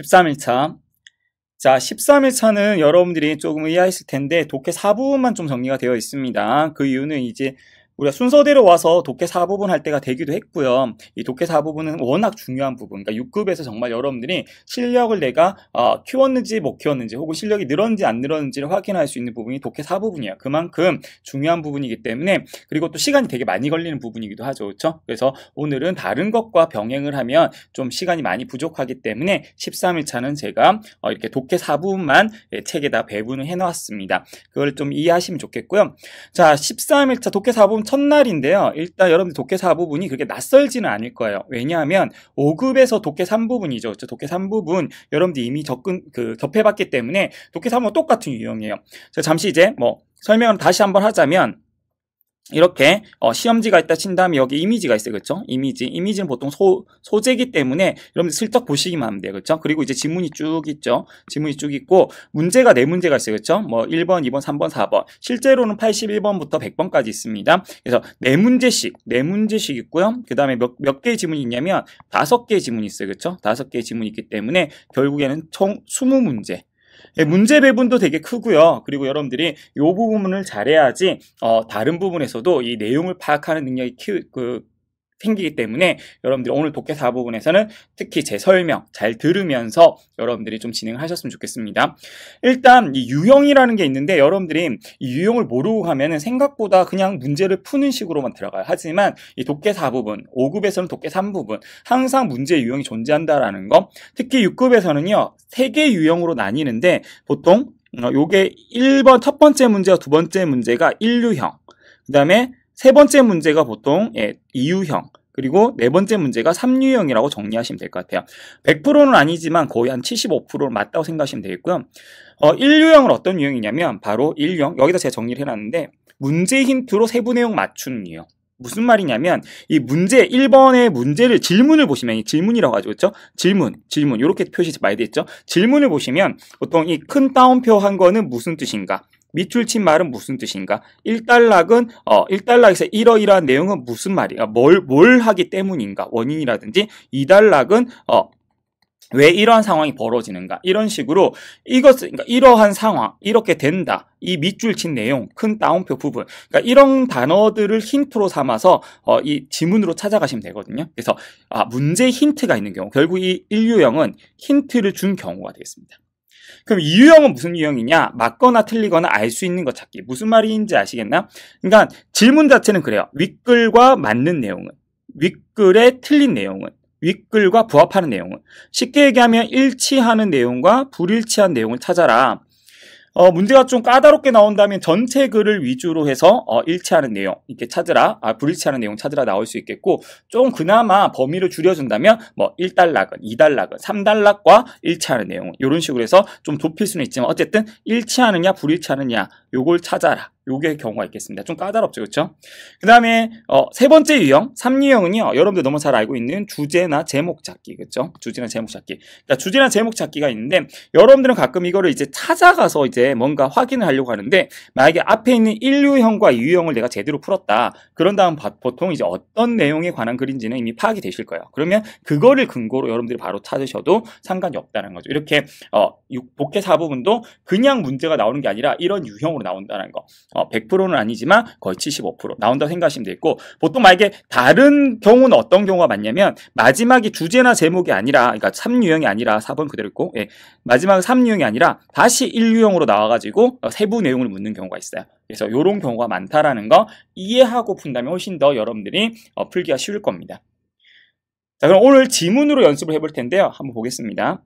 13일차. 자, 13일차는 여러분들이 조금 이해했을 텐데 독해 4부분만 좀 정리가 되어 있습니다. 그 이유는 이제 우리가 순서대로 와서 독해 4부분 할 때가 되기도 했고요. 이 독해 4부분은 워낙 중요한 부분, 그러니까 6급에서 정말 여러분들이 실력을 내가 키웠는지 못 키웠는지 혹은 실력이 늘었는지 안 늘었는지를 확인할 수 있는 부분이 독해 4부분이에요. 그만큼 중요한 부분이기 때문에, 그리고 또 시간이 되게 많이 걸리는 부분이기도 하죠. 그렇죠? 그래서 오늘은 다른 것과 병행을 하면 좀 시간이 많이 부족하기 때문에 13일차는 제가 이렇게 독해 4부분만 책에다 배분을 해놓았습니다. 그걸 좀 이해하시면 좋겠고요. 자, 13일차 독해 4부분 첫날인데요. 일단 여러분들 독해 4부분이 그렇게 낯설지는 않을 거예요. 왜냐하면 5급에서 독해 3부분이죠. 독해 3부분 여러분들 이미 접해봤기 때문에 독해 3부분 똑같은 유형이에요. 자, 잠시 이제 설명을 다시 한번 하자면, 이렇게 시험지가 있다 친 다음에 여기 이미지가 있어요. 그렇죠? 이미지는 보통 소재이기 때문에 여러분들 슬쩍 보시기만 하면 돼요. 그렇죠? 그리고 이제 지문이 쭉 있죠. 지문이 쭉 있고 문제가 4문제가 있어요. 그렇죠? 1번, 2번, 3번, 4번. 실제로는 81번부터 100번까지 있습니다. 그래서 4문제씩 있고요. 그다음에 몇 개의 지문이 있냐면 5개의 지문이 있어요. 그렇죠? 5개의 지문이 있기 때문에 결국에는 총 20문제. 문제 배분도 되게 크고요. 그리고 여러분들이 이 부분을 잘해야지 다른 부분에서도 이 내용을 파악하는 능력이 생기기 때문에 여러분들이 오늘 독해 4부분에서는 특히 제 설명 잘 들으면서 여러분들이 좀 진행을 하셨으면 좋겠습니다. 일단 이 유형이라는 게 있는데, 여러분들이 이 유형을 모르고 가면은 생각보다 그냥 문제를 푸는 식으로만 들어가요. 하지만 이 독해 4부분, 5급에서는 독해 3부분 항상 문제 유형이 존재한다라는 거. 특히 6급에서는요 3개 유형으로 나뉘는데, 보통 요게 1번 첫 번째 문제와 두 번째 문제가 1유형, 그 다음에 세 번째 문제가 보통 2유형, 그리고 네 번째 문제가 3유형이라고 정리하시면 될 것 같아요. 100%는 아니지만 거의 한 75%는 맞다고 생각하시면 되겠고요. 1유형은 어떤 유형이냐면 바로 1유형, 여기다 제가 정리를 해놨는데 문제 힌트로 세부 내용 맞추는 유형. 무슨 말이냐면 이 문제 1번의 문제를 질문을 보시면, 이 질문이라고 하죠. 그렇죠? 질문 이렇게 표시 많이 되어 있죠. 질문을 보시면 보통 이 큰 따옴표 한 거는 무슨 뜻인가? 밑줄 친 말은 무슨 뜻인가? 1단락은 1단락에서 이러이러한 내용은 무슨 말이야? 뭘 하기 때문인가? 원인이라든지 2단락은 왜 이러한 상황이 벌어지는가? 이런 식으로 그러니까 이러한 상황, 이렇게 된다. 이 밑줄 친 내용, 큰 따옴표 부분. 그러니까 이런 단어들을 힌트로 삼아서 이 지문으로 찾아가시면 되거든요. 그래서 문제 힌트가 있는 경우, 결국 이 1유형은 힌트를 준 경우가 되겠습니다. 그럼 2유형은 무슨 유형이냐? 맞거나 틀리거나 알 수 있는 것 찾기. 무슨 말인지 아시겠나? 그러니까 질문 자체는 그래요. 윗글과 맞는 내용은, 윗글에 틀린 내용은, 윗글과 부합하는 내용은. 쉽게 얘기하면 일치하는 내용과 불일치한 내용을 찾아라. 문제가 좀 까다롭게 나온다면 전체 글을 위주로 해서 일치하는 내용 이렇게 찾으라, 불일치하는 내용 찾으라 나올 수 있겠고, 좀 그나마 범위를 줄여준다면 1단락은, 2단락은, 3단락과 일치하는 내용, 이런 식으로 해서 좀 좁힐 수는 있지만 어쨌든 일치하느냐 불일치하느냐 요걸 찾아라. 요게 경우가 있겠습니다. 좀 까다롭죠, 그렇죠? 그 다음에 세 번째 유형, 3유형은요 여러분들 너무 잘 알고 있는 주제나 제목 찾기, 그렇죠? 주제나 제목 찾기. 그러니까 주제나 제목 찾기가 있는데, 여러분들은 가끔 이거를 이제 찾아가서 이제 뭔가 확인을 하려고 하는데, 만약에 앞에 있는 1유형과 2유형을 내가 제대로 풀었다. 그런 다음 보통 이제 어떤 내용에 관한 글인지는 이미 파악이 되실 거예요. 그러면 그거를 근거로 여러분들이 바로 찾으셔도 상관이 없다는 거죠. 이렇게 독해 4부분도 그냥 문제가 나오는 게 아니라 이런 유형으로 나온다는 거. 100%는 아니지만 거의 75% 나온다고 생각하시면 되겠고, 보통 만약에 다른 경우는 어떤 경우가 많냐면, 마지막이 주제나 제목이 아니라, 그러니까 3유형이 아니라 4번 그대로 있고, 마지막은 3유형이 아니라 다시 1유형으로 나와가지고 세부 내용을 묻는 경우가 있어요. 그래서 이런 경우가 많다라는 거 이해하고 푼다면 훨씬 더 여러분들이 풀기가 쉬울 겁니다. 자, 그럼 오늘 지문으로 연습을 해볼 텐데요. 한번 보겠습니다.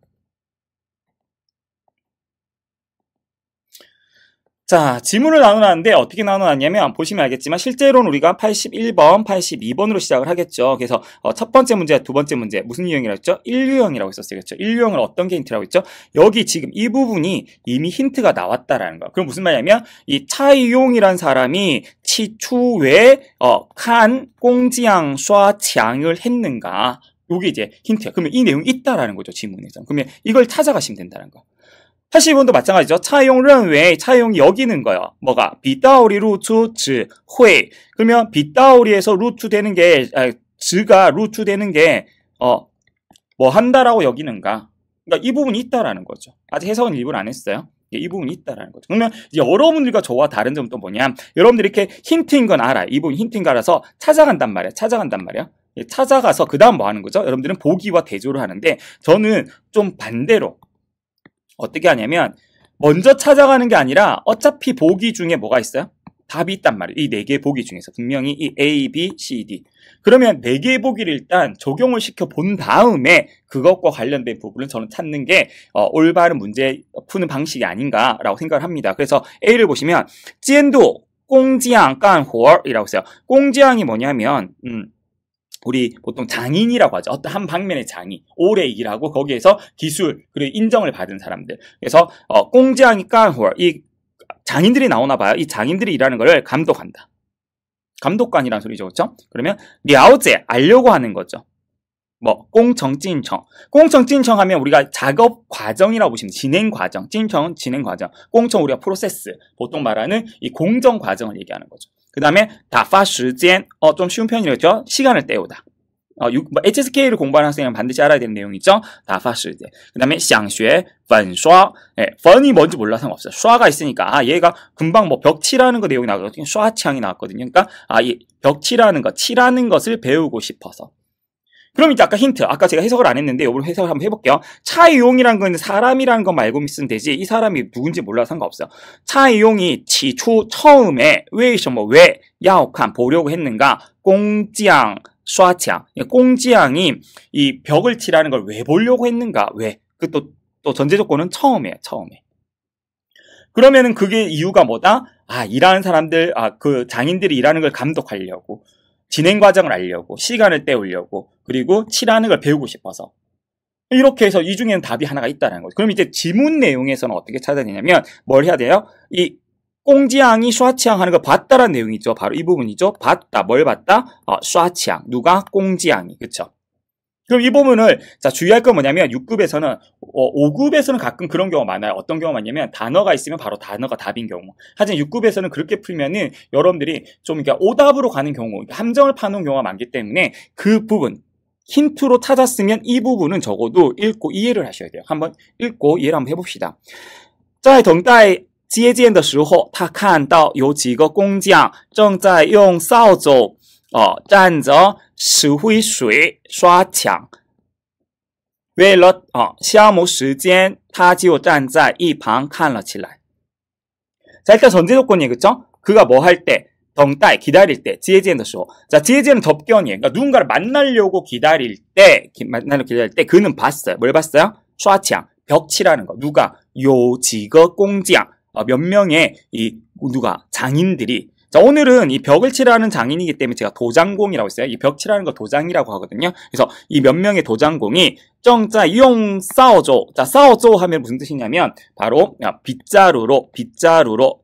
자, 지문을 나눠놨는데 어떻게 나눠놨냐면, 보시면 알겠지만 실제로는 우리가 81번, 82번으로 시작을 하겠죠. 그래서 첫 번째 문제, 두 번째 문제 무슨 유형이라고 했죠? 1유형이라고 했었어요. 그렇죠? 1유형은 어떤 게 힌트라고 했죠? 여기 지금 이 부분이 이미 힌트가 나왔다라는 거. 그럼 무슨 말이냐면, 이 차이용이란 사람이 치추에 칸 꽁지양 쏴창을 했는가? 요게 이제 힌트야. 그러면 이 내용이 있다라는 거죠, 지문에서. 그러면 이걸 찾아가시면 된다는 거. 82번도 마찬가지죠. 차용认为, 차용이 여기는 거예요. 뭐가? 비다오리 루추 즈 회. 그러면 비다오리에서 루추 되는 게, 즈가 루추 되는 게 뭐 한다라고 여기는가? 그러니까 이 부분이 있다라는 거죠. 아직 해석은 일부러 안 했어요. 이 부분이 있다라는 거죠. 그러면 여러분들과 저와 다른 점은 또 뭐냐? 여러분들이 이렇게 힌트인 건 알아요. 이 부분 힌트인 거 알아서 찾아간단 말이에요. 찾아가서 그 다음 뭐 하는 거죠? 여러분들은 보기와 대조를 하는데 저는 좀 반대로 어떻게 하냐면 먼저 찾아가는 게 아니라 어차피 보기 중에 뭐가 있어요? 답이 있단 말이에요. 이 4개의 보기 중에서 분명히 이 A, B, C, D. 그러면 4개의 보기를 일단 적용을 시켜 본 다음에 그것과 관련된 부분을 저는 찾는 게 올바른 문제 푸는 방식이 아닌가라고 생각을 합니다. 그래서 A를 보시면 찐도 공지양 깐호이라고 써요. 공지양이 뭐냐면 우리 보통 장인이라고 하죠. 어떤 한 방면의 장인, 오래 일하고 거기에서 기술 그리고 인정을 받은 사람들. 그래서 공지양이 깐호 이 장인들이 나오나 봐요. 이 장인들이 일하는 걸 감독한다. 감독관이라는 소리죠. 그렇죠? 그러면 려제 알려고 하는 거죠. 뭐 공청진청. 공청진청 하면 우리가 작업 과정이라고 보시면 진행 과정. 진청은 진행 과정. 공청 우리가 프로세스. 보통 말하는 이 공정 과정을 얘기하는 거죠. 그 다음에 다파 시간. 좀 쉬운 표현이겠죠? 시간을 때우다. HSK를 공부하는 학생은 반드시 알아야 되는 내용이죠. 다파 시간. 그 다음에 想学粉刷.粉이 뭔지 몰라 상관없어요. 刷가 있으니까 얘가 금방 뭐 벽 칠하는 거 내용이 나왔거든요. 刷창이 나왔거든요. 그러니까 이 벽 칠하는 거, 칠하는 것을 배우고 싶어서. 그럼 이제 아까 힌트, 아까 제가 해석을 안 했는데 이번 해석을 한번 해볼게요. 차이용이라는 건 사람이라는 건 말고 있으면 되지 이 사람이 누군지 몰라도 상관없어요. 차이용이起初 처음에 왜 야옥한 보려고 했는가? 공지양 刷墙. 공지양이 이 벽을 칠하는 걸 왜 보려고 했는가? 왜? 그 또 전제 조건은 처음이에요. 처음에. 그러면은 그게 이유가 뭐다? 일하는 사람들, 그 장인들이 일하는 걸 감독하려고. 진행 과정을 알려고, 시간을 때우려고, 그리고 칠하는 걸 배우고 싶어서. 이렇게 해서 이 중에는 답이 하나가 있다는 거죠. 그럼 이제 지문 내용에서는 어떻게 찾아내냐면, 뭘 해야 돼요? 이 공지양이 슈아치양 하는 걸 봤다라는 내용이죠. 바로 이 부분이죠. 봤다. 뭘 봤다? 슈아치양. 누가? 공지양이. 그쵸? 그럼 이 부분을, 자, 주의할 건 뭐냐면, 6급에서는, 5급에서는 가끔 그런 경우가 많아요. 어떤 경우가 많냐면, 단어가 있으면 바로 단어가 답인 경우. 하지만 6급에서는 그렇게 풀면은, 여러분들이 좀, 그러니까 오답으로 가는 경우, 함정을 파놓은 경우가 많기 때문에, 그 부분, 힌트로 찾았으면 이 부분은 적어도 읽고 이해를 하셔야 돼요. 한번 읽고 이해를 한번 해봅시다. 在等待接见的时候，他看到有几个工匠正在用扫帚蘸着石灰水刷墙。为了消磨时间，他就站在一旁看了起来。 자, 일단 전제 조건이에요. 그쵸? 그가 뭐 할 때? 덩따이 기다릴 때, 지혜지엔 더쇼. 자, 지혜지는 접견이에요. 그러니까 누군가를 만나려고 기다릴 때, 그는 봤어요. 뭘 봤어요? 슈아치양, 벽치라는 거. 누가? 요지거 공지양. 몇 명의 장인들이. 자, 오늘은 이 벽을 칠하는 장인이기 때문에 제가 도장공이라고 했어요. 이 벽 칠하는 거 도장이라고 하거든요. 그래서 이 몇 명의 도장공이 정자 용 싸워줘. 자, 싸워줘 하면 무슨 뜻이냐면 바로 빗자루로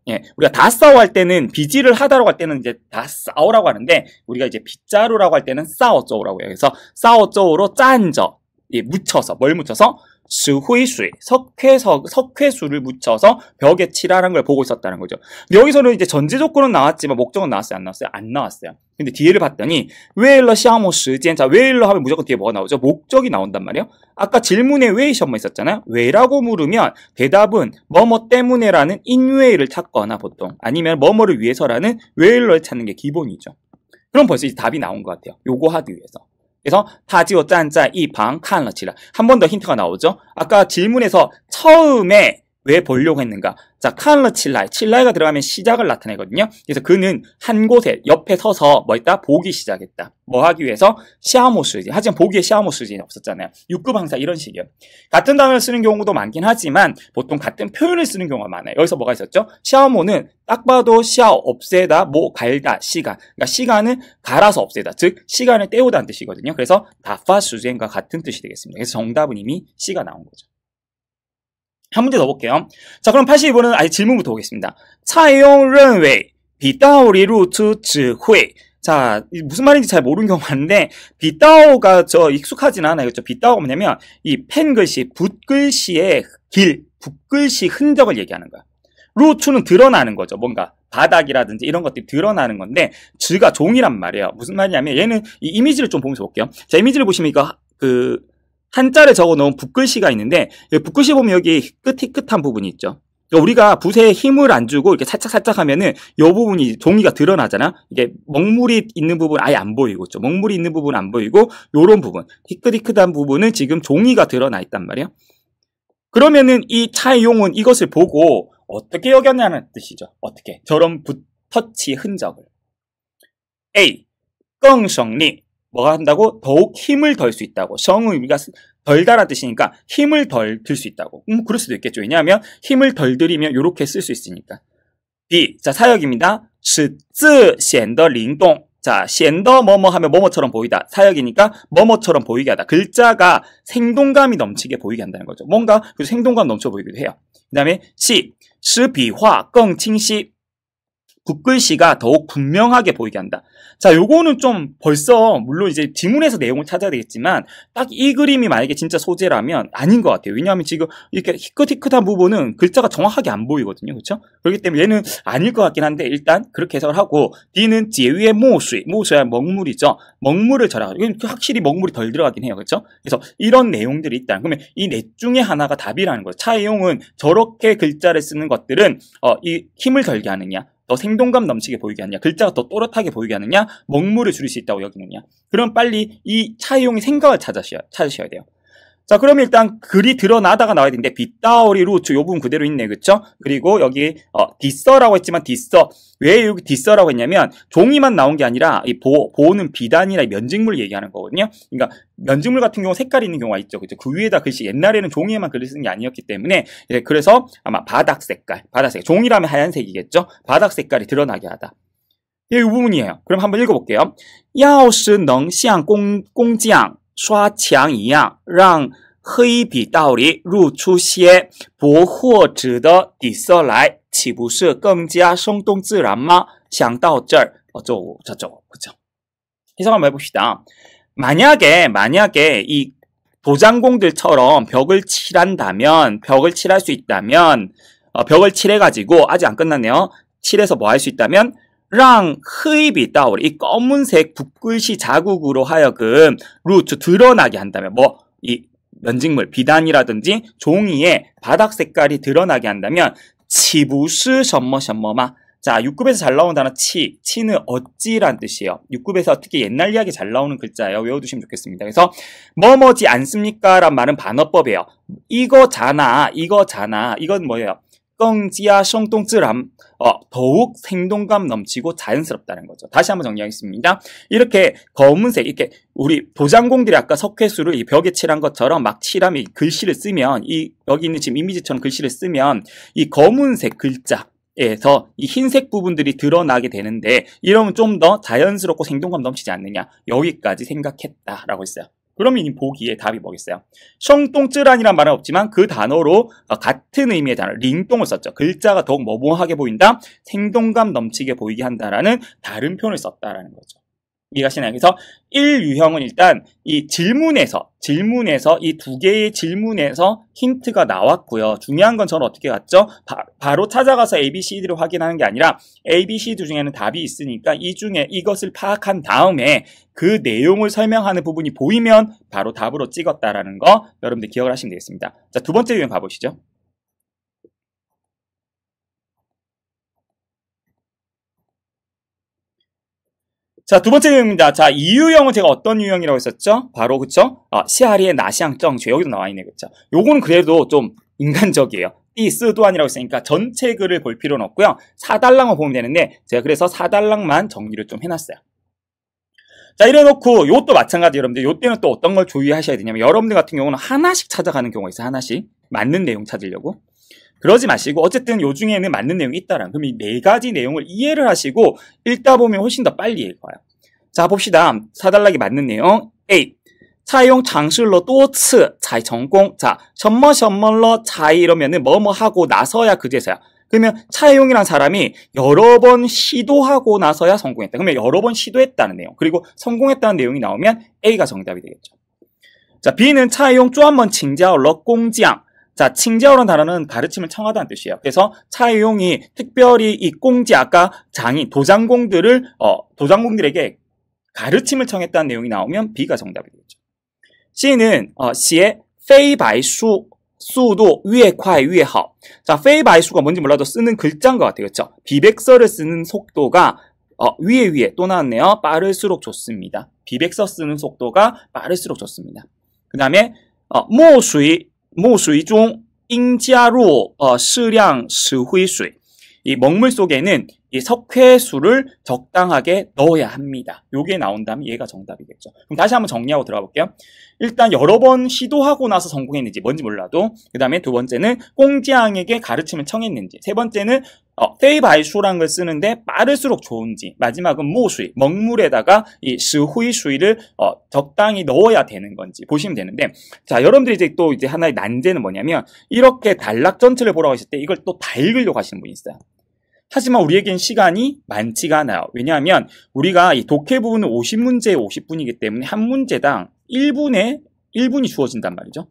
예, 우리가 다 싸워 할 때는 비지를 하다라고 할 때는 이제 다 싸우라고 하는데 우리가 이제 빗자루라고 할 때는 싸워줘라고 해요. 그래서 싸워줘로 짠저 예, 묻혀서 뭘 묻혀서? 스후이수이 석회수를 묻혀서 벽에 칠하는 걸 보고 있었다는 거죠. 여기서는 이제 전제 조건은 나왔지만 목적은 나왔어요? 안 나왔어요? 안 나왔어요. 근데 뒤에를 봤더니 웨일러 시아모 시간. 자, 웨일러 하면 무조건 뒤에 뭐가 나오죠? 목적이 나온단 말이에요. 아까 질문에 웨이 시험만 있었잖아요. 왜라고 물으면 대답은 뭐뭐 때문에라는 인웨이를 찾거나 보통 아니면 뭐뭐를 위해서라는 웨일러를 찾는 게 기본이죠. 그럼 벌써 이제 답이 나온 것 같아요. 요거 하기 위해서. 그래서 타지오 짠짜 이방 칸러치라. 한 번 더 힌트가 나오죠. 아까 질문에서 처음에 왜 보려고 했는가? 자, 칸러칠라이. 칠라이가 들어가면 시작을 나타내거든요. 그래서 그는 한 곳에 옆에 서서 뭐 했다? 보기 시작했다. 뭐 하기 위해서? 시아모스지. 하지만 보기에 시아모스지는 없었잖아요. 6급 항상 이런 식이에요. 같은 단어를 쓰는 경우도 많긴 하지만 보통 같은 표현을 쓰는 경우가 많아요. 여기서 뭐가 있었죠? 시아모는 딱 봐도 시아 없애다, 뭐 갈다, 시간. 그러니까 시간은 갈아서 없애다. 즉 시간을 때우다는 뜻이거든요. 그래서 다파 수젠과 같은 뜻이 되겠습니다. 그래서 정답은 이미 C가 나온 거죠. 한 문제 더 볼게요. 자, 그럼 82번은 아예 질문부터 보겠습니다. 차이용认为 비다오리 루트 지회. 자, 무슨 말인지 잘 모르는 경우가 많은데 비다오가 익숙하진 않아요. 그렇죠? 비다오가 뭐냐면 이 펜글씨, 붓글씨의 길, 붓글씨 흔적을 얘기하는 거야. 루트는 드러나는 거죠. 뭔가 바닥이라든지 이런 것들이 드러나는 건데 즈가 종이란 말이에요. 무슨 말이냐면 얘는 이 이미지를 좀 보면서 볼게요. 자, 이미지를 보시면 이거 한자를 적어놓은 붓글씨가 있는데 붓글씨 보면 여기 희끗희끗한 부분이 있죠. 그러니까 우리가 붓에 힘을 안 주고 이렇게 살짝살짝 하면은 이 부분이 종이가 드러나잖아. 이게 먹물이 있는 부분 아예 안 보이고, 그렇죠? 먹물이 있는 부분 안 보이고 요런 부분, 희끗희끗한 부분은 지금 종이가 드러나 있단 말이야. 그러면은 이 차이용은 이것을 보고 어떻게 여겼냐는 뜻이죠. 어떻게? 저런 붓 터치 흔적을. A. 更省力. 뭐가 한다고? 더욱 힘을 덜 수 있다고. 성은 우리가 덜다란 뜻이니까 힘을 덜 들 수 있다고. 그럴 수도 있겠죠. 왜냐하면 힘을 덜 들이면 이렇게 쓸 수 있으니까. B. 자, 사역입니다. 使字显得灵动. 자, 显得뭐뭐 하면 뭐뭐처럼 보이다. 사역이니까 뭐뭐처럼 보이게 하다. 글자가 생동감이 넘치게 보이게 한다는 거죠. 뭔가 그 생동감 넘쳐 보이기도 해요. 그 다음에 C. 使笔画更清晰. 붓글씨가 더욱 분명하게 보이게 한다. 자, 요거는 좀 벌써 물론 이제 지문에서 내용을 찾아야 되겠지만 딱 이 그림이 만약에 진짜 소재라면 아닌 것 같아요. 왜냐하면 지금 이렇게 희끗희끗한 부분은 글자가 정확하게 안 보이거든요. 그렇죠? 그렇기 때문에 얘는 아닐 것 같긴 한데 일단 그렇게 해석을 하고 D는 제위의 모수이, 모수야 먹물이죠. 먹물을 절약하죠. 이건 확실히 먹물이 덜 들어가긴 해요. 그렇죠? 그래서 이런 내용들이 있다. 그러면 이 넷 중에 하나가 답이라는 거예요. 차이용은 저렇게 글자를 쓰는 것들은 이 힘을 덜게 하느냐, 더 생동감 넘치게 보이게 하느냐, 글자가 더 또렷하게 보이게 하느냐, 먹물을 줄일 수 있다고 여기느냐. 그럼 빨리 이 차이용의 생각을 찾으셔야 돼요. 자, 그러면 일단 글이 드러나다가 나와야 되는데 빗다오리 루츠 요 부분 그대로 있네. 그쵸? 그리고 여기 디서라고 했지만 디서 왜 여기 디서라고 했냐면 종이만 나온 게 아니라 이 보는 비단이나 면직물 얘기하는 거거든요. 그러니까 면직물 같은 경우 색깔이 있는 경우가 있죠. 그죠? 그 위에다 글씨 옛날에는 종이에만 글을 쓰는 게 아니었기 때문에 그래서 아마 바닥 색깔 종이라면 하얀색이겠죠. 바닥 색깔이 드러나게 하다. 이 부분이에요. 그럼 한번 읽어볼게요. 要是能像工匠刷墙一样让黑笔道里露出些薄或纸的底色来岂不是更加生动自然吗? 想到这儿어쩌고 저쩌고. 그죠? 해석 한번 해봅시다. 만약에 이 도장공들처럼 벽을 칠할 수 있다면 벽을 칠해가지고 아직 안 끝났네요. 칠해서 뭐 할 수 있다면 让黑笔道이 검은색 붓글씨 자국으로 하여금 루트 드러나게 한다면 이 면직물 비단이라든지 종이에 바닥 색깔이 드러나게 한다면 岂不是什么什么吗? 자, 6급에서 잘 나오는 단어 치는 어찌란 뜻이에요. 6급에서 특히 옛날 이야기 잘 나오는 글자예요. 외워두시면 좋겠습니다. 그래서 뭐뭐지 않습니까? 란 말은 반어법이에요. 이거잖아. 이건 뭐예요? 更加生动自然 더욱 생동감 넘치고 자연스럽다는 거죠. 다시 한번 정리하겠습니다. 이렇게 검은색 이렇게 우리 도장공들이 아까 석회수를 이 벽에 칠한 것처럼 막 칠하면 글씨를 쓰면 여기 있는 지금 이미지처럼 글씨를 쓰면 이 검은색 글자에서 이 흰색 부분들이 드러나게 되는데 이러면 좀 더 자연스럽고 생동감 넘치지 않느냐 여기까지 생각했다라고 했어요. 그러면 이 보기에 답이 뭐겠어요? 성동쯔란이란 말은 없지만 그 단어로 같은 의미의 단어 링동을 썼죠. 글자가 더욱 머무하게 보인다, 생동감 넘치게 보이게 한다라는 다른 표현을 썼다라는 거죠. 이해가시나요? 그래서 1유형은 일단 이 질문에서 이 두 개의 질문에서 힌트가 나왔고요. 중요한 건 저는 어떻게 갔죠? 바로 찾아가서 A, B, C, D를 확인하는 게 아니라 A, B, C, D 중에는 답이 있으니까 이 중에 이것을 파악한 다음에 그 내용을 설명하는 부분이 보이면 바로 답으로 찍었다라는 거 여러분들 기억을 하시면 되겠습니다. 자, 두 번째 유형 가보시죠. 자, 두 번째 유형입니다. 자, 이 유형은 제가 어떤 유형이라고 했었죠? 바로, 그쵸? 시아리의 나샹정취. 여기도 나와 있네, 그쵸? 요거는 그래도 좀 인간적이에요. 띠스도안이라고 했으니까 전체 글을 볼 필요는 없고요. 4달랑만 보면 되는데, 제가 그래서 4달랑만 정리를 좀 해놨어요. 자, 이래놓고, 요것도 마찬가지, 여러분들. 요때는 또 어떤 걸 주의하셔야 되냐면, 여러분들 같은 경우는 하나씩 찾아가는 경우가 있어요, 하나씩. 맞는 내용 찾으려고. 그러지 마시고 어쨌든 요 중에는 맞는 내용이 있다라는 그럼 이 네 가지 내용을 이해를 하시고 읽다 보면 훨씬 더 빨리 읽어요. 자, 봅시다. 4달락이 맞는 내용. A. 采用尝试了多次才成功. 자, 什么什么了才 이러면은 뭐뭐 하고 나서야 그제서야. 그러면 차이용이라는 사람이 여러 번 시도하고 나서야 성공했다. 그러면 여러 번 시도했다는 내용. 그리고 성공했다는 내용이 나오면 A가 정답이 되겠죠. 자, B는 차이용 专门请教了工匠. 자, 칭자오라는 단어는 가르침을 청하다는 뜻이에요. 그래서 차이용이 특별히 이 꽁지 아까 도장공들에게 가르침을 청했다는 내용이 나오면 B가 정답이 되겠죠. C는 写非白书 速度 越快越好. 자, 非白书가 뭔지 몰라도 쓰는 글자인 것 같아요. 그렇죠? 비백서를 쓰는 속도가 위에 또 나왔네요. 빠를수록 좋습니다. 비백서 쓰는 속도가 빠를수록 좋습니다. 그 다음에 墨水中应加入适量石灰水. 이 먹물 속에는 이 석회수를 적당하게 넣어야 합니다. 요게 나온다면 얘가 정답이겠죠. 그럼 다시 한번 정리하고 들어가 볼게요. 일단 여러 번 시도하고 나서 성공했는지 뭔지 몰라도, 그 다음에 두 번째는 꽁지양에게 가르침을 청했는지, 세 번째는 페이바이슈라는 걸 쓰는데 빠를수록 좋은지, 마지막은 모수이, 먹물에다가 이 스후이수이를 적당히 넣어야 되는 건지 보시면 되는데, 자, 여러분들이 이제 또 이제 하나의 난제는 뭐냐면, 이렇게 단락 전체를 보러 가실 때 이걸 또 다 읽으려고 하시는 분이 있어요. 하지만 우리에겐 시간이 많지가 않아요. 왜냐하면 우리가 이 독해 부분은 50문제에 50분이기 때문에 한 문제당 1분이 주어진단 말이죠.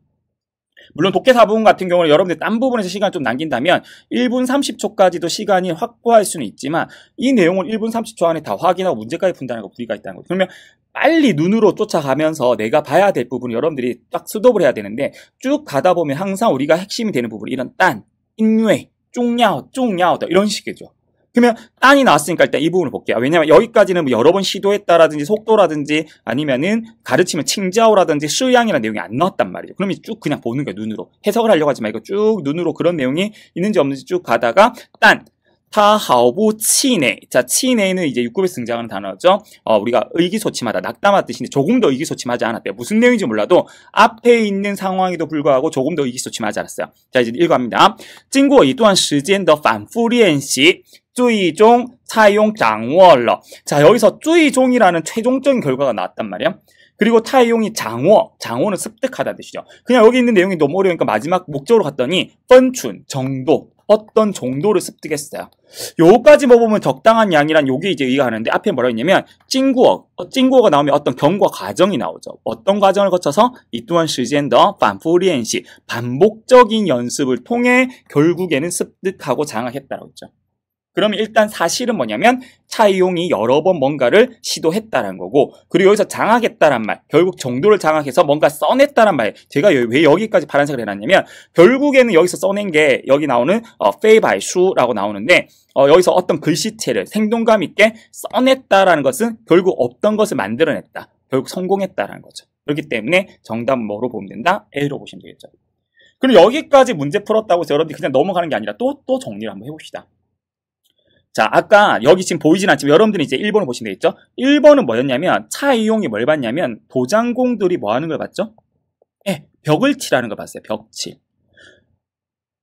물론 독해 4부분 같은 경우는 여러분들 딴 부분에서 시간을 좀 남긴다면 1분 30초까지도 시간이 확보할 수는 있지만 이 내용을 1분 30초 안에 다 확인하고 문제까지 푼다는 거 무리가 있다는 거죠. 그러면 빨리 눈으로 쫓아가면서 내가 봐야 될 부분을 여러분들이 딱 스톱을 해야 되는데, 쭉 가다 보면 항상 우리가 핵심이 되는 부분, 이런 딴, 인외, 쫑야오 이런 식이죠. 그러면 딴이 나왔으니까 일단 이 부분을 볼게요. 왜냐면 여기까지는 뭐 여러 번 시도했다라든지 속도라든지 아니면은 가르치면 칭자오라든지 수양이라는 내용이 안 나왔단 말이죠. 그러면 쭉 그냥 보는 거예요. 눈으로. 해석을 하려고 하지 말고 쭉 눈으로 그런 내용이 있는지 없는지 쭉 가다가 딴, 타하오부 치네. 자, 치네는 이제 6급에서 등장하는 단어죠. 우리가 의기소침하다, 낙담한 뜻인데 조금 더 의기소침하지 않았대요. 무슨 내용인지 몰라도 앞에 있는 상황에도 불구하고 조금 더 의기소침하지 않았어요. 자, 이제 읽어갑니다. 经过一段时间的反复练习最终采用掌握了. 자, 여기서 最终이라는 최종적인 결과가 나왔단 말이에요. 그리고 타이용이 장어는 습득하다는 뜻이죠. 그냥 여기 있는 내용이 너무 어려우니까 마지막 목적으로 갔더니 펀춘, 정도, 어떤 정도를 습득했어요. 요까지 뭐 보면 적당한 양이란 요게 이제 의의가 하는데, 앞에 뭐라고 했냐면 찡구어가 나오면 어떤 경과 과정이 나오죠. 어떤 과정을 거쳐서 이 또한 시즌더 반푸리엔시, 반복적인 연습을 통해 결국에는 습득하고 장악했다라고 했죠. 그러면 일단 사실은 뭐냐면 차이용이 여러 번 뭔가를 시도했다는 거고, 그리고 여기서 장악했다란 말, 결국 정도를 장악해서 뭔가 써냈다란 말, 제가 왜 여기까지 파란색을 해놨냐면 결국에는 여기서 써낸 게 여기 나오는 페이바이슈라고 나오는데, 여기서 어떤 글씨체를 생동감 있게 써냈다라는 것은 결국 없던 것을 만들어냈다, 결국 성공했다라는 거죠. 그렇기 때문에 정답은 뭐로 보면 된다? A로 보시면 되겠죠. 그럼 여기까지 문제 풀었다고 해서 여러분들이 그냥 넘어가는 게 아니라 또 정리를 한번 해봅시다. 자, 아까 여기 지금 보이진 않지만 여러분들이 이제 1번을 보시면 되겠죠? 1번은 뭐였냐면 차이용이 뭘 봤냐면 도장공들이 뭐 하는 걸 봤죠? 벽을 칠하는 걸 봤어요. 벽칠.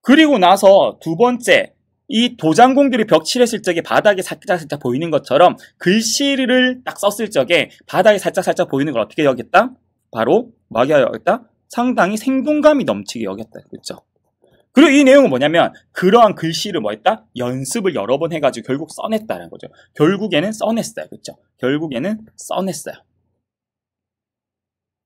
그리고 나서 두 번째, 이 도장공들이 벽칠했을 적에 바닥에 살짝 보이는 것처럼 글씨를 딱 썼을 적에 바닥에 살짝 보이는 걸 어떻게 여겼다? 바로 뭐하게 여겼다? 상당히 생동감이 넘치게 여겼다. 그렇죠? 그리고 이 내용은 뭐냐면 그러한 글씨를 뭐 했다? 연습을 여러 번 해가지고 결국 써냈다는 거죠. 결국에는 써냈어요. 그렇죠? 결국에는 써냈어요.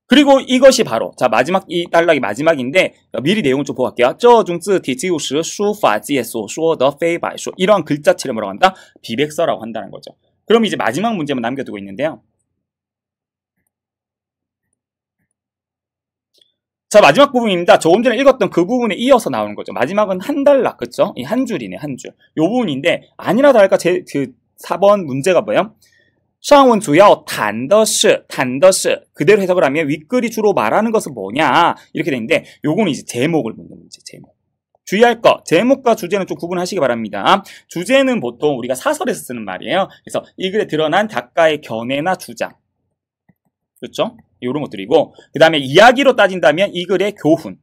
그리고 이것이 바로, 자, 마지막, 이 단락이 마지막인데 미리 내용을 좀 보고 갈게요. 这种字体只有时书法界所说的非白书. 이러한 글자체를 뭐라고 한다? 비백서라고 한다는 거죠. 그럼 이제 마지막 문제만 남겨두고 있는데요. 자, 마지막 부분입니다. 조금 전에 읽었던 그 부분에 이어서 나오는 거죠. 마지막은 한 단락, 그쵸? 이 한 줄이네, 한 줄. 요 부분인데, 아니나 다를까, 그 4번 문제가 뭐예요? 上文主要谈的是 그대로 해석을 하면 윗글이 주로 말하는 것은 뭐냐? 이렇게 되는데, 요거는 이제 제목을 묻는 문제, 제목. 주의할 거, 제목과 주제는 좀 구분하시기 바랍니다. 주제는 보통 우리가 사설에서 쓰는 말이에요. 그래서 이 글에 드러난 작가의 견해나 주장. 그렇죠? 이런 것들이고, 그 다음에 이야기로 따진다면 이 글의 교훈.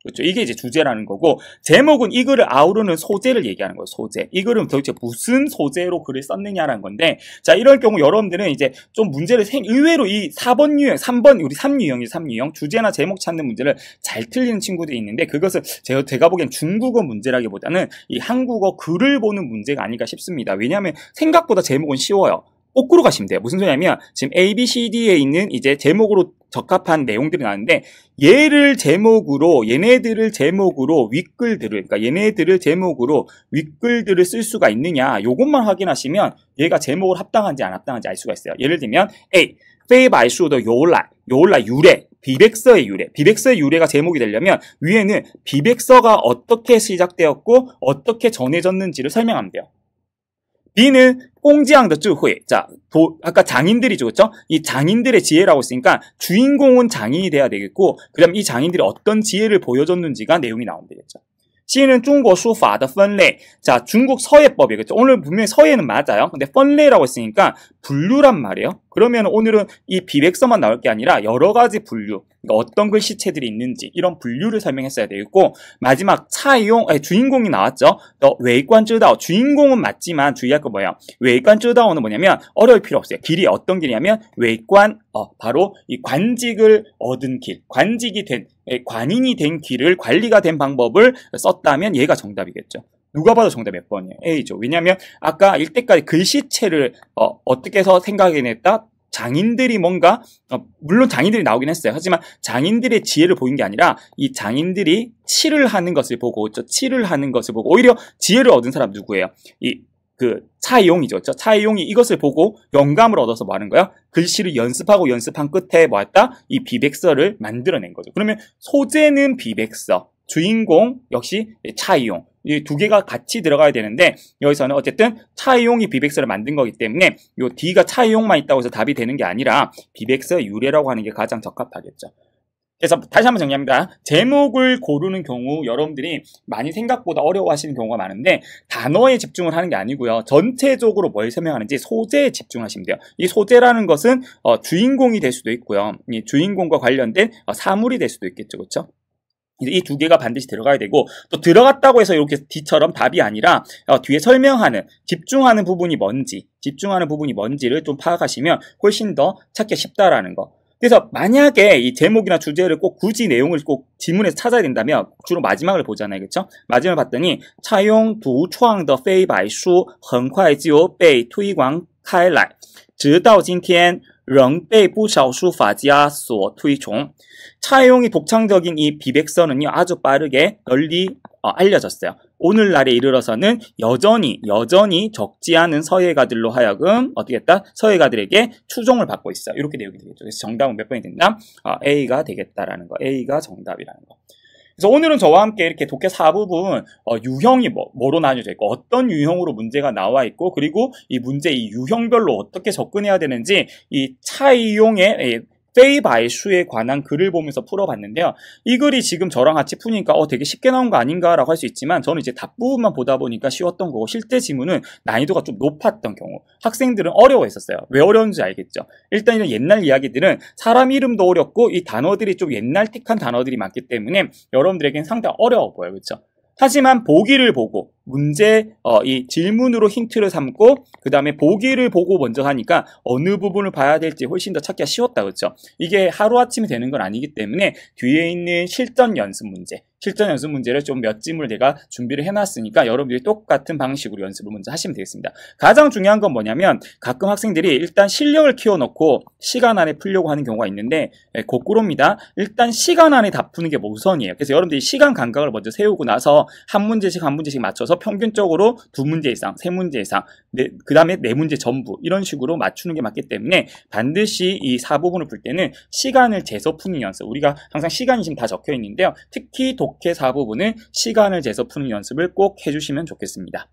그렇죠? 이게 이제 주제라는 거고, 제목은 이 글을 아우르는 소재를 얘기하는 거예요. 소재. 이 글은 도대체 무슨 소재로 글을 썼느냐라는 건데, 자, 이럴 경우 여러분들은 이제 좀 문제를 의외로 이 4번 유형, 3번, 우리 3유형, 주제나 제목 찾는 문제를 잘 틀리는 친구들이 있는데, 그것은 제가 보기엔 중국어 문제라기보다는 이 한국어 글을 보는 문제가 아닐까 싶습니다. 왜냐하면 생각보다 제목은 쉬워요. 거꾸로 가시면 돼요. 무슨 소리냐면 지금 A, B, C, D에 있는 이제 제목으로 적합한 내용들이 나왔는데, 얘네들을 제목으로 윗글들을, 그러니까 얘네들을 제목으로 윗글들을 쓸 수가 있느냐, 요것만 확인하시면 얘가 제목을 합당한지 안 합당한지 알 수가 있어요. 예를 들면 A, 非白数的由来, 유래, 비백서의 유래. 비백서의 유래가 제목이 되려면 위에는 비백서가 어떻게 시작되었고 어떻게 전해졌는지를 설명하면 돼요. B는 꽁지양의智慧. 자, 아까 장인들이죠, 그렇죠? 이 장인들의 지혜라고 했으니까 주인공은 장인이 돼야 되겠고, 그다음 이 장인들이 어떤 지혜를 보여줬는지가 내용이 나오면 되겠죠. C는 중국 수파의 分类. 자, 중국 서예법이겠죠. 오늘 분명히 서예는 맞아요. 근데 分类라고 했으니까 분류란 말이에요. 그러면 오늘은 이 비백서만 나올 게 아니라 여러 가지 분류, 그러니까 어떤 글씨체들이 있는지 이런 분류를 설명했어야 되겠고, 마지막 차이용, 주인공이 나왔죠. 또 외관知道, 주인공은 맞지만 주의할 거 뭐예요? 외관知道는 뭐냐면 어려울 필요 없어요. 길이 어떤 길이냐면 외관, 바로 이 관직을 얻은 길, 관직이 된, 관인이 된 길을 관리가 된 방법을 썼다면 얘가 정답이겠죠. 누가 봐도 정답 몇 번이에요? A죠. 왜냐하면 아까 이때까지 글씨체를 어떻게 해서 생각해냈다? 장인들이 뭔가 물론 장인들이 나오긴 했어요. 하지만 장인들의 지혜를 보인 게 아니라 이 장인들이 칠을 하는 것을 보고, 칠을 하는 것을 보고 오히려 지혜를 얻은 사람 누구예요? 차이용이죠. 차이용이 이것을 보고 영감을 얻어서 뭐 하는 거야? 글씨를 연습하고 연습한 끝에 뭐 했다? 이 비백서를 만들어낸 거죠. 그러면 소재는 비백서, 주인공 역시 차이용. 이 두 개가 같이 들어가야 되는데 여기서는 어쨌든 차이용이 비백서를 만든 거기 때문에 요 D가 차이용만 있다고 해서 답이 되는 게 아니라 비백서의 유래라고 하는 게 가장 적합하겠죠. 그래서 다시 한번 정리합니다. 제목을 고르는 경우 여러분들이 많이 생각보다 어려워하시는 경우가 많은데 단어에 집중을 하는 게 아니고요. 전체적으로 뭘 설명하는지 소재에 집중하시면 돼요. 이 소재라는 것은 주인공이 될 수도 있고요. 이 주인공과 관련된 사물이 될 수도 있겠죠. 그렇죠? 이 두 개가 반드시 들어가야 되고, 또 들어갔다고 해서 이렇게 D처럼 답이 아니라 뒤에 설명하는, 집중하는 부분이 뭔지를 좀 파악하시면 훨씬 더 찾기 쉽다라는 거. 그래서 만약에 이 제목이나 주제를 꼭 굳이 내용을 꼭 지문에서 찾아야 된다면 주로 마지막을 보잖아요. 그렇죠? 마지막을 봤더니 蔡用独创的非白书很快就被推广开来直到今天仍被不少书法家所推崇. 차이용이 독창적인 이 비백서는요, 아주 빠르게 널리 알려졌어요. 오늘날에 이르러서는 여전히 적지 않은 서예가들로 하여금 어떻게 했다? 서예가들에게 추종을 받고 있어요. 이렇게 내용이 되겠죠. 그래서 정답은 몇 번이 된다? A가 되겠다라는 거. A가 정답이라는 거. 그래서 오늘은 저와 함께 이렇게 독해 4부분 유형이 뭐로 나뉘어져 있고 어떤 유형으로 문제가 나와 있고, 그리고 이 문제 이 유형별로 어떻게 접근해야 되는지 이 차이용의 페이바이슈에 관한 글을 보면서 풀어봤는데요. 이 글이 지금 저랑 같이 푸니까 되게 쉽게 나온 거 아닌가라고 할 수 있지만 저는 이제 답부분만 보다 보니까 쉬웠던 거고, 실제 지문은 난이도가 좀 높았던 경우 학생들은 어려워했었어요. 왜 어려운지 알겠죠? 일단 이런 옛날 이야기들은 사람 이름도 어렵고 이 단어들이 좀 옛날틱한 단어들이 많기 때문에 여러분들에게는 상당히 어려워 보여요. 그렇죠? 하지만 보기를 보고 문제 이 질문으로 힌트를 삼고 그 다음에 보기를 보고 먼저 하니까 어느 부분을 봐야 될지 훨씬 더 찾기가 쉬웠다. 그렇죠? 이게 하루아침에 되는 건 아니기 때문에 뒤에 있는 실전 연습 문제를 좀 몇 지문을 내가 준비를 해놨으니까 여러분들이 똑같은 방식으로 연습을 먼저 하시면 되겠습니다. 가장 중요한 건 뭐냐면 가끔 학생들이 일단 실력을 키워놓고 시간 안에 풀려고 하는 경우가 있는데 거꾸로입니다. 일단 시간 안에 다 푸는 게 우선이에요. 그래서 여러분들이 시간 감각을 먼저 세우고 나서 한 문제씩 맞춰서 평균적으로 2문제 이상, 3문제 이상, 그 다음에 4문제 전부 이런 식으로 맞추는 게 맞기 때문에 반드시 이 4부분을 풀 때는 시간을 재서 푸는 연습, 우리가 항상 시간이 지금 다 적혀 있는데요. 특히 독해 4부분은 시간을 재서 푸는 연습을 꼭 해주시면 좋겠습니다.